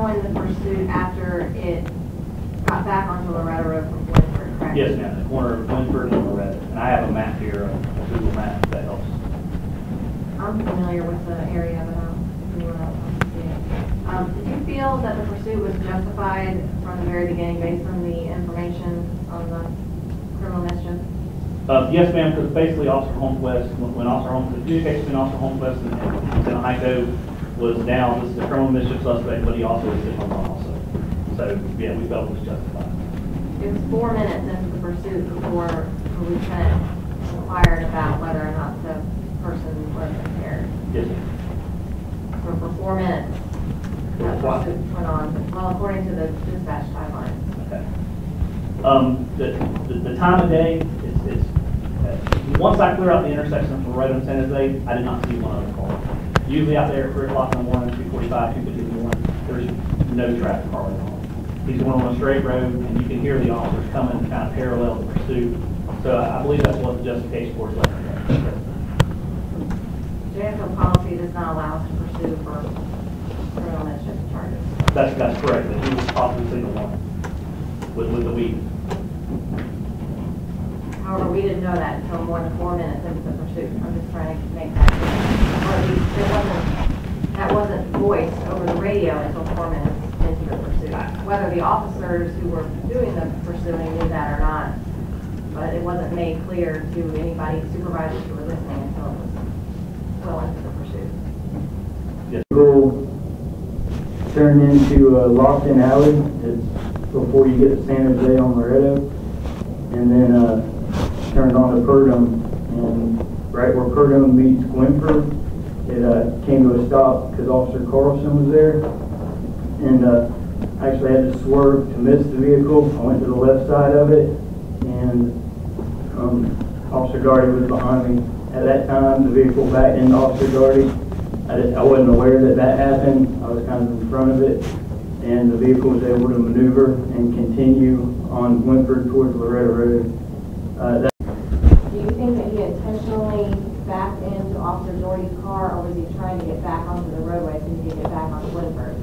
following the pursuit after it got back onto Loretta Road from Winford, correct? Yes, ma'am. The corner of Winford and Loretta. And I have a map here, a Google map that helps. I'm familiar with the area, but I don't know if anyone else wants to see it. Did you feel that the pursuit was justified from the very beginning based on the information on the criminal mischief? Yes, ma'am, because basically Officer Holmquist, when Officer Holmquist, communication between Officer Holmquist and Lieutenant Heiko was down, this is a criminal mischief suspect, but he also was sitting on run also. So, yeah, we felt it was justified. It was 4 minutes into the pursuit before the lieutenant inquired about whether or not the person was impaired. Yes, ma'am. So for 4 minutes, that pursuit went on, well, according to the dispatch timeline. Okay. The time of day, it's once I clear out the intersection from Loretta and San Jose, I did not see one other car. Usually out there at 3 o'clock in the morning, 2:45, 2:50 in the morning, there's no traffic hardly at all. He's going on a straight road, and you can hear the officers coming kind of parallel the pursuit. So I believe that's what the justification for is like. Jacksonville policy does not allow us to pursue for criminal mischief charges. That's correct, that he was possibly the one with the weed. However, we didn't know that until more than 4 minutes into the pursuit. I'm just trying to make that clear. Or at least that wasn't voiced over the radio until 4 minutes into the pursuit. Whether the officers who were doing the pursuing knew that or not, but it wasn't made clear to anybody, supervisors who were listening until it was well into the pursuit. Yes. We'll turn into Lofton Alley. It's before you get to San Jose on Loretto, and then turned on to Purdom, and right where Purdom meets Gwinford, it came to a stop because Officer Carlson was there, and I actually had to swerve to miss the vehicle. I went to the left side of it, and Officer Darty was behind me. At that time, the vehicle backed into Officer Darty. I wasn't aware that that happened. I was kind of in front of it, and the vehicle was able to maneuver and continue on Winford towards Loretta Road. Do you think that he intentionally backed into Officer Doherty's car, or was he trying to get back onto the roadway so he could get back onto Winford?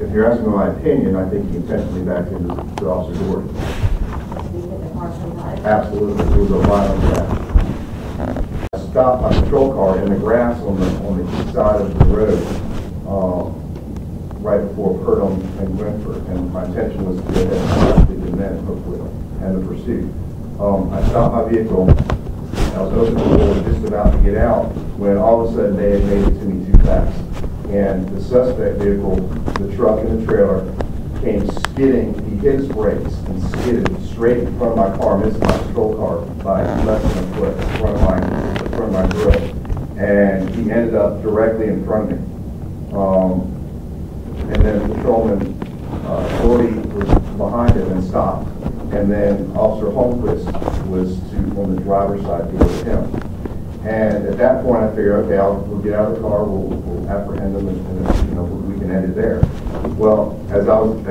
If you're asking my opinion, I think he intentionally backed into Officer Doherty. Did he hit the car sometimes? Absolutely, there was a violent crash. I stopped my patrol car in the grass on the east side of the road, right before Purdom and Winford, and my intention was to get ahead of the men, hopefully, and the pursuit. I stopped my vehicle, I was opening the door, just about to get out, when all of a sudden they had made it to me too fast. And the suspect vehicle, the truck and the trailer, came skidding. He hit his brakes and skidded straight in front of my car, missed my patrol car by less than a foot in front of my grill. And he ended up directly in front of me. And then Patrolman Doherty was behind him and stopped. And then Officer Holmquist was on the driver's side towards him. And at that point, I figured, okay, we'll get out of the car, we'll apprehend them, and we can end it there. Well, as I opened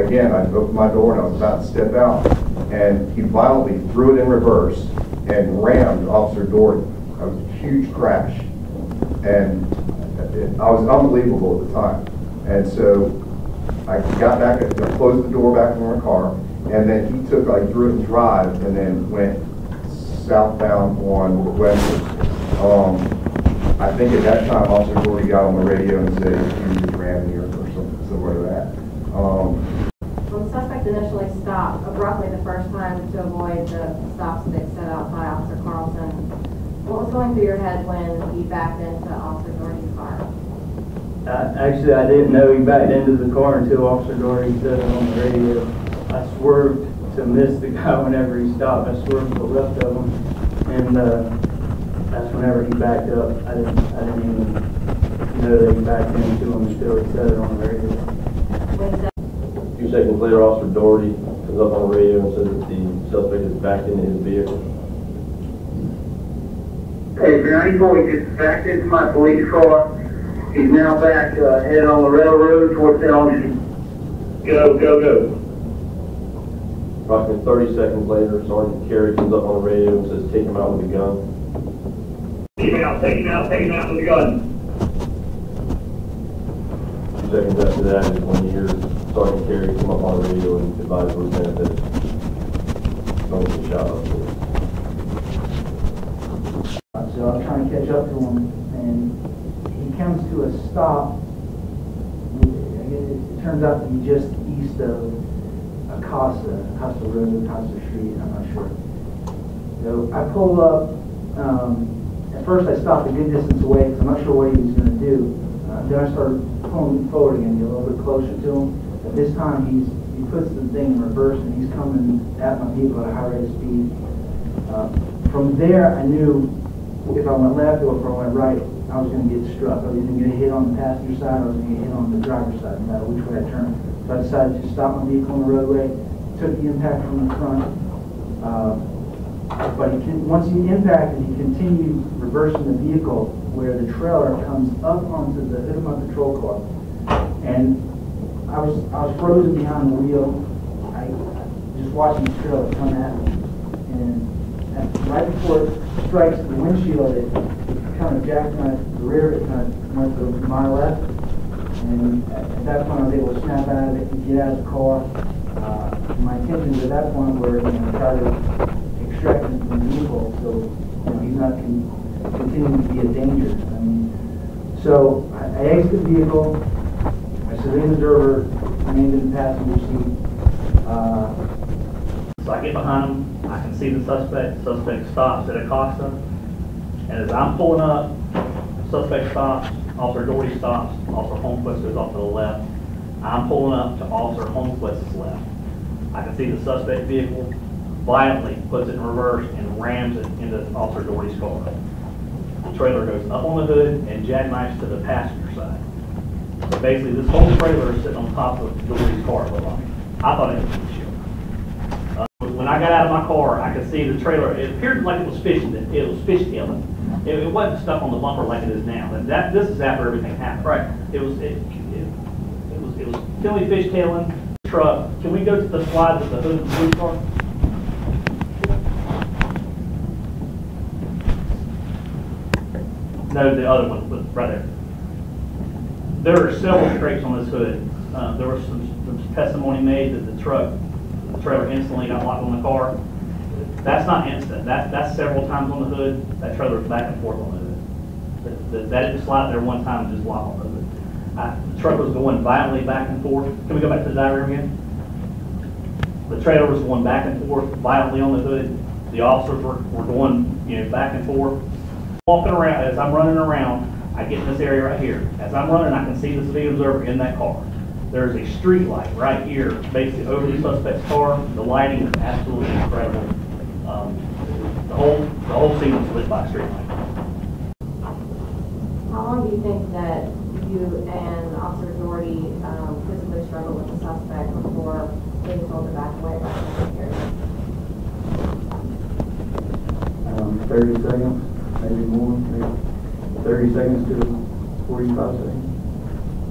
my door and I was about to step out, and he violently threw it in reverse and rammed Officer Doherty. It was a huge crash, and I was unbelievable at the time. And so I got back, I closed the door back in my car, and then he threw it in drive, and then went southbound on Western. I think at that time, Officer Doherty got on the radio and said he was ramming me or something similar to that. When the suspect initially stopped abruptly the first time to avoid the stops that set out by Officer Carlson, what was going through your head when he backed into Officer Doherty's car? Actually, I didn't know he backed into the car until Officer Doherty said it on the radio. I swerved to miss the guy whenever he stopped. I swerved to the left of him, and that's whenever he backed up. I didn't even know that he backed into him until he said it on the radio. A few seconds later, Officer Doherty comes up on the radio and says that the suspect is backed into his vehicle. Hey, Brownie Boy just backed into my police car. He's now back headed on Loretta Road towards Elgin. Go. Approximately 30 seconds later, Sergeant Carey comes up on the radio and says, take him out with a gun. Take him out with a gun. A few seconds after that is when you hear Sergeant Carey come up on the radio and advise the lieutenant that someone's been shot up. So I'm trying to catch up to him, and he comes to a stop. It turns out to be just east of Acosta Road, Acosta Street, I'm not sure. So I pull up. At first I stopped a good distance away because I'm not sure what he was going to do. Then I started pulling forward again, get a little bit closer to him. But this time he puts the thing in reverse and he's coming at my vehicle at a high rate of speed. From there I knew if I went left or if I went right, I was going to get struck. I was either going to hit on the passenger side or I was going to get hit on the driver's side, no matter which way I turned. So I decided to stop my vehicle on the roadway, took the impact from the front. But once he impacted, he continued reversing the vehicle where the trailer comes up onto the hood of my patrol car. And I was frozen behind the wheel. I just watching the trailer come at me. And right before it strikes the windshield, it kind of jackknifed the rear, it kind of went to my left. And at that point, I was able to snap out of it and get out of the car. My intentions at that point were, try to extract him from the vehicle so he's not continuing to be a danger. So I exit the vehicle. My civilian observer remained in the passenger seat. So I get behind him, I can see the suspect. Suspect stops at Acosta. And as I'm pulling up, suspect stops, Officer Doherty stops, Officer Holmquist goes off to the left. I'm pulling up to Officer Holmquist's left. I can see the suspect vehicle violently puts it in reverse and rams it into Officer Doherty's car. The trailer goes up on the hood and jackknifes to the passenger side. So basically this whole trailer is sitting on top of Doherty's car. I thought it was a shield. When I got out of my car, I could see the trailer. It appeared like it was fishtailing. It wasn't stuck on the bumper like it is now. And this is after everything happened. Right. It was Philly fishtailing truck. Can we go to the slide with the hood of the police car? No, the other one, but right there. There are several scrapes on this hood. There was some testimony made that the trailer instantly got locked on the car. That's not instant. That's several times on the hood. That trailer was back and forth on the hood. That didn't slide there one time and just lock on the hood. The truck was going violently back and forth. Can we go back to the diagram again? The trailer was going back and forth violently on the hood. The officers were going, back and forth. Walking around, as I'm running around, I get in this area right here. As I'm running, I can see the civilian observer in that car. There's a street light right here, basically over the suspect's car. The lighting is absolutely incredible. The whole scene was lit by a street light. How long do you think that you and Officer Doherty physically struggled with the suspect before being told to back away by security? 30 seconds, maybe more, maybe 30 seconds to 45 seconds.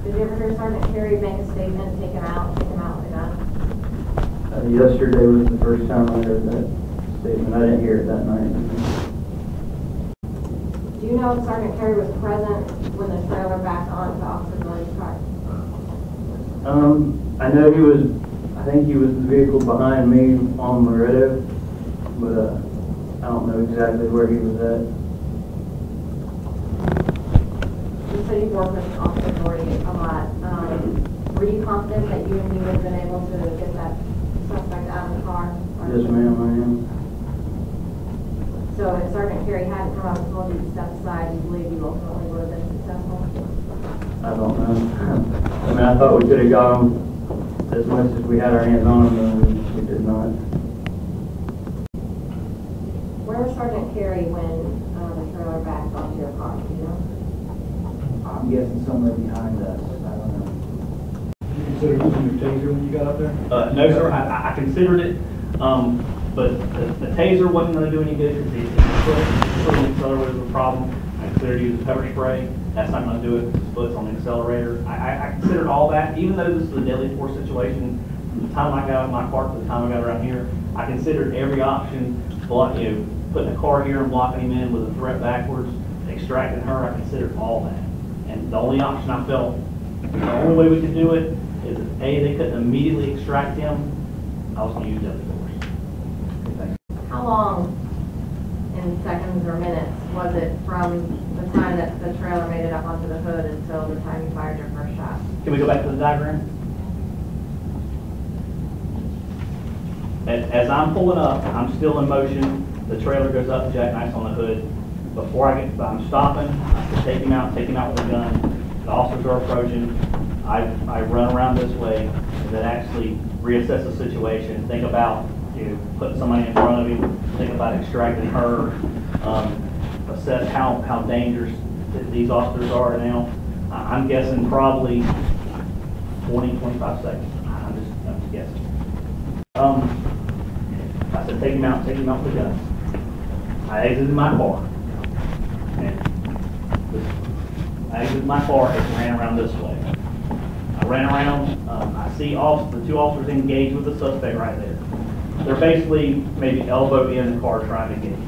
Did you ever hear Sergeant Carey make a statement, take him out with a gun? Yesterday was the first time I heard that statement. I didn't hear it that night. Do you know if Sergeant Carey was present when the trailer backed onto Officer Doherty's car? I know I think he was the vehicle behind me on Loretto, but I don't know exactly where he was at. You said you've worked with Officer Doherty a lot. Were you confident that you and he would have been able to get that suspect out of the car? Yes, ma'am, I am. So if Sergeant Carey hadn't come out and told you to step aside, you believe you ultimately would have been successful? I don't know. I thought we could have got him as much as we had our hands on him, and we did not. Where was Sergeant Carey when the trailer backed onto your car? Do you know? I'm guessing somewhere behind us. I don't know. You consider using your taser when you got up there? No, sir. I considered it, but the taser wasn't going to do any good because the accelerator was a problem. I considered using pepper spray. That's not going to do it because the foot's on the accelerator. I considered all that, even though this is a deadly force situation. From the time I got out of my car to the time I got around here, I considered every option. Putting a car here and blocking him in with a threat backwards, extracting her. I considered all that. And the only option I felt The only way we could do it is if A, they couldn't immediately extract him, I was gonna use deadly force. Okay, thanks. How long, in seconds or minutes, was it from the time that the trailer made it up onto the hood until the time you fired your first shot? Can we go back to the diagram? As I'm pulling up, I'm still in motion, the trailer goes up, jackknife on the hood. Before I'm stopping, I take him out with a gun. The officers are approaching. I run around this way and then actually reassess the situation, think about, putting somebody in front of him, think about extracting her, assess how dangerous these officers are now. I'm guessing probably 20, 25 seconds. I'm just guessing. I said, take him out with the gun. I exited my car. I exited my car and ran around this way. I ran around, I see the two officers engaged with the suspect right there. They're basically maybe elbow in the car trying to get him.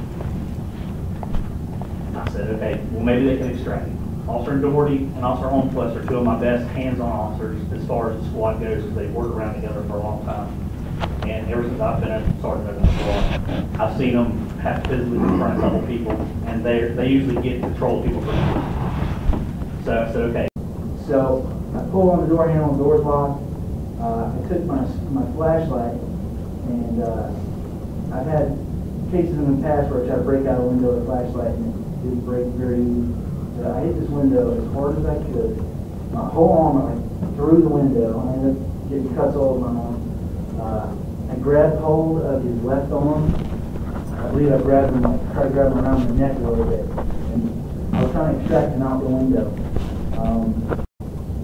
I said, okay, well maybe they can extract him. Officer Doherty and Officer Holmquist are two of my best hands-on officers as far as the squad goes, because they've worked around together for a long time. And ever since I've been a sergeant of the squad, I've seen them have to physically confront a couple people, and they usually get control of people pretty quick. So I said, okay. So I pull on the door handle, the door's locked. I took my flashlight, and I've had cases in the past where I tried to break out a window with a flashlight, and it didn't break very easy. So I hit this window as hard as I could. My whole arm went through the window. I ended up getting cuts all over my arm. I grabbed hold of his left arm. I believe I tried to grab him around the neck a little bit. And I was trying to extract him out the window.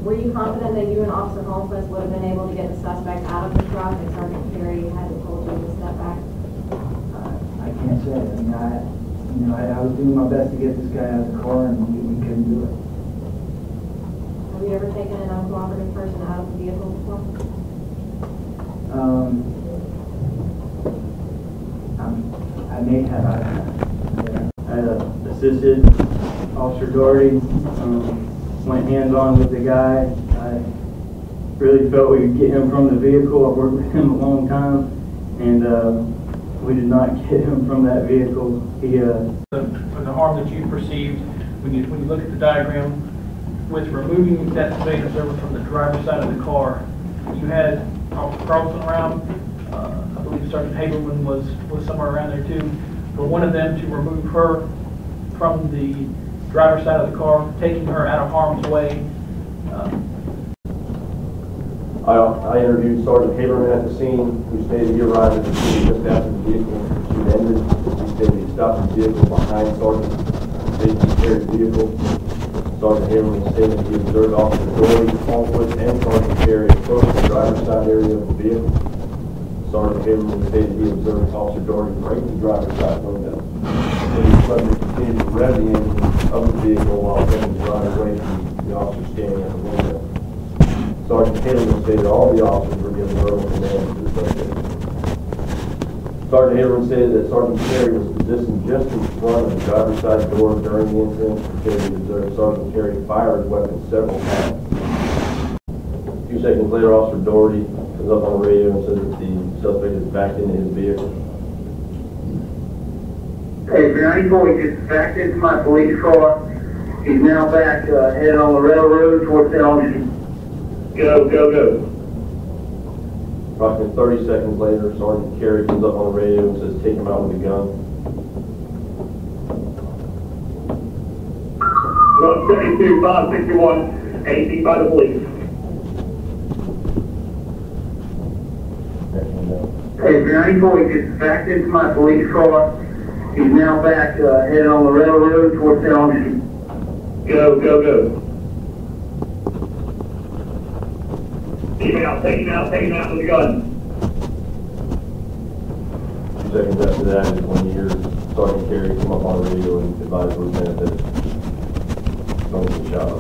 Were you confident that you and Officer Holmquist would have been able to get the suspect out of the truck if Sergeant Carey hadn't told you to step back? I can't say. I mean, I was doing my best to get this guy out of the car, and we couldn't do it. Have you ever taken an uncooperative person out of the vehicle before? I may have. I assisted Officer Doherty, went hands-on with the guy. I really felt we could get him from the vehicle. I've worked with him a long time, and we did not get him from that vehicle. The harm that you perceived when you look at the diagram, with removing that civilian observer from the driver's side of the car, you had Officer Carlson around. I believe Sergeant Haberman was somewhere around there too. For one of them to remove her from the driver's side of the car, taking her out of harm's way. I interviewed Sergeant Haberman at the scene, who stated he arrived at the scene just after the vehicle pursuit ended. He stated he stopped the vehicle behind Sergeant Carey's vehicle. Sergeant Haberman stated he observed Officer Doherty, Holmquist, and Sergeant Carey approach the driver's side area of the vehicle. Sergeant Haberman stated he observed Officer Doherty break the driver's side window. Then he suddenly continued to rev the engine of the vehicle while letting the drive away from the officer standing at the window. Sergeant Haberman stated all the officers were given verbal commands to the suspect. Sergeant Haberman stated that Sergeant Carey was positioned just in front of the driver's side door during the incident. He observed Sergeant Carey fire his weapon several times. A few seconds later, Officer Doherty comes up on the radio and says that the suspect is backed into his vehicle. Hey, 94, he just backed into my police car. He's now back, heading on the railroad towards St. Augustine. Go, go, go. Approximately 30 seconds later, Sergeant Carey comes up on the radio and says, take him out with a gun. 72, 561, 18 by the police. Hey, 94, he just backed into my police car. He's now back, heading on the railroad towards St. Augustine. Go, go, go. Take him out with a gun. 2 seconds after that is when you hear Sergeant Carey come up on the radio and advise the lieutenant that someone's been shot up.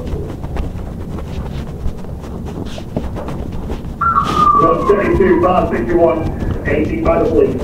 72, 561, 18 by the police.